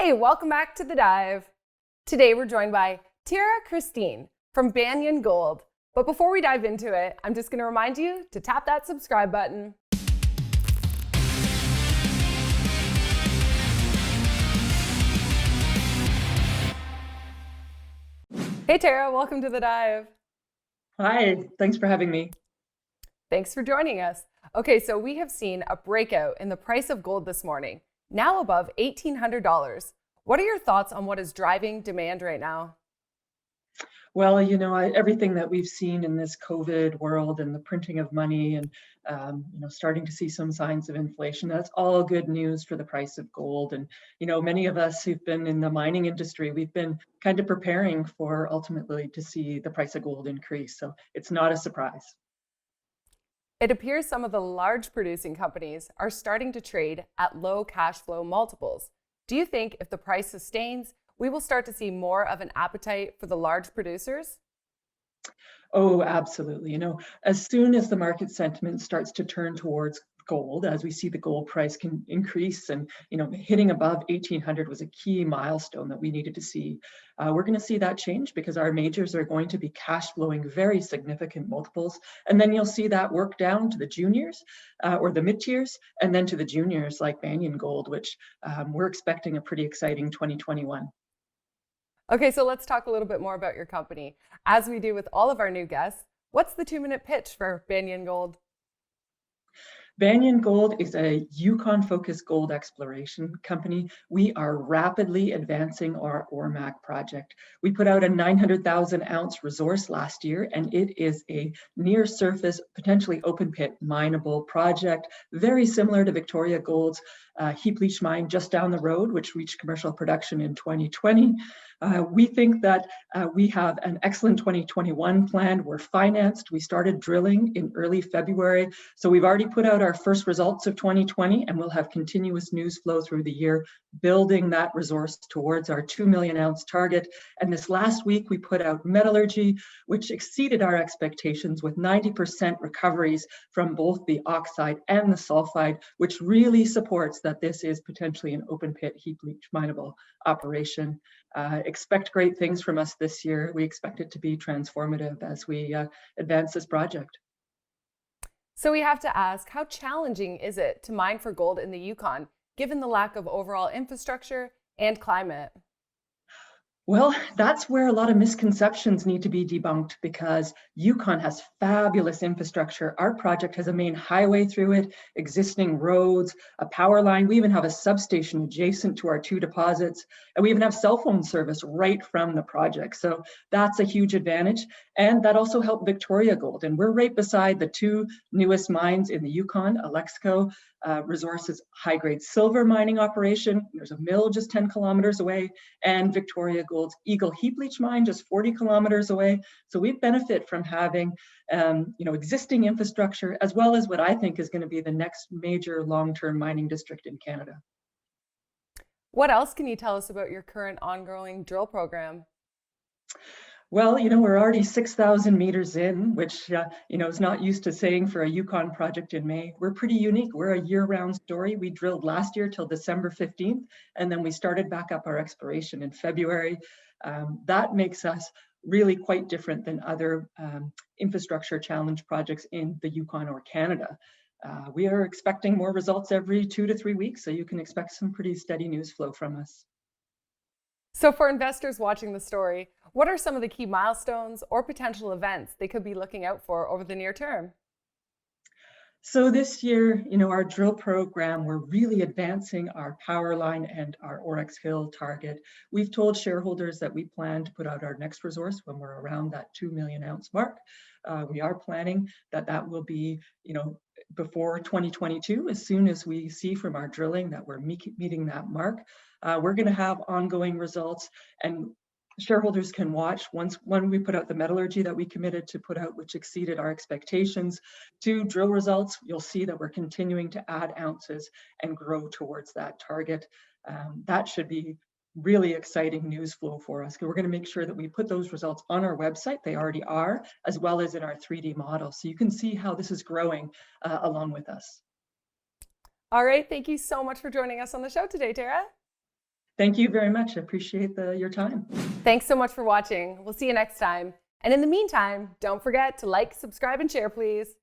Hey, welcome back to The Dive. Today we're joined by Tara Christie from Banyan Gold. But before we dive into it, I'm just going to remind you to tap that subscribe button. Hey Tara, welcome to The Dive. Hi, thanks for having me. Thanks for joining us. Okay, so we have seen a breakout in the price of gold this morning, now above $1,800. What are your thoughts on what is driving demand right now? Well, everything that we've seen in this COVID world and the printing of money and, starting to see some signs of inflation, that's all good news for the price of gold. And, many of us who've been in the mining industry, we've been kind of preparing for ultimately to see the price of gold increase. So it's not a surprise. It appears some of the large producing companies are starting to trade at low cash flow multiples. Do you think if the price sustains, we will start to see more of an appetite for the large producers? Oh, absolutely. As soon as the market sentiment starts to turn towards gold, as we see the gold price can increase and, hitting above 1800 was a key milestone that we needed to see. We're going to see that change because our majors are going to be cash flowing very significant multiples. And then you'll see that work down to the juniors or the mid tiers and then to the juniors like Banyan Gold, which we're expecting a pretty exciting 2021. Okay, so let's talk a little bit more about your company. As we do with all of our new guests, what's the 2-minute pitch for Banyan Gold? Banyan Gold is a Yukon-focused gold exploration company. We are rapidly advancing our AurMac project. We put out a 900,000 ounce resource last year, and it is a near surface, potentially open pit mineable project, very similar to Victoria Gold's heap leach mine just down the road, which reached commercial production in 2020. We think that we have an excellent 2021 plan. We're financed. We started drilling in early February. So we've already put out our first results of 2020, and we'll have continuous news flow through the year, building that resource towards our 2 million ounce target. And this last week, we put out metallurgy, which exceeded our expectations with 90% recoveries from both the oxide and the sulfide, which really supports that this is potentially an open pit heap leach mineable operation. Expect great things from us this year. We expect it to be transformative as we advance this project. So we have to ask, how challenging is it to mine for gold in the Yukon, given the lack of overall infrastructure and climate? Well, that's where a lot of misconceptions need to be debunked because Yukon has fabulous infrastructure. Our project has a main highway through it, existing roads, a power line. We even have a substation adjacent to our 2 deposits, and we even have cell phone service right from the project. So that's a huge advantage. And that also helped Victoria Gold. And we're right beside the 2 newest mines in the Yukon, Alexco Resource's high-grade silver mining operation. There's a mill just 10 kilometers away, and Victoria Gold's Eagle heap leach mine just 40 kilometers away. So we benefit from having existing infrastructure as well as what I think is going to be the next major long-term mining district in Canada. What else can you tell us about your current ongoing drill program? Well, we're already 6,000 meters in, which, is not used to saying for a Yukon project in May. We're pretty unique. We're a year-round story. We drilled last year till December 15th, and then we started back up our exploration in February. That makes us really quite different than other infrastructure challenge projects in the Yukon or Canada. We are expecting more results every 2 to 3 weeks, so you can expect some pretty steady news flow from us. So for investors watching the story, what are some of the key milestones or potential events they could be looking out for over the near term? So this year, our drill program, we're really advancing our power line and our Oryx Hill target. We've told shareholders that we plan to put out our next resource when we're around that 2 million ounce mark. We are planning that will be, before 2022, as soon as we see from our drilling that we're meeting that mark. We're going to have ongoing results, and shareholders can watch when we put out the metallurgy that we committed to put out, which exceeded our expectations. To drill results, you'll see that we're continuing to add ounces and grow towards that target. That should be really exciting news flow for us. We're going to make sure that we put those results on our website. They already are, as well as in our 3D model. So you can see how this is growing along with us. All right, thank you so much for joining us on the show today, Tara. Thank you very much. I appreciate your time. Thanks so much for watching. We'll see you next time. And in the meantime, don't forget to like, subscribe, and share, please.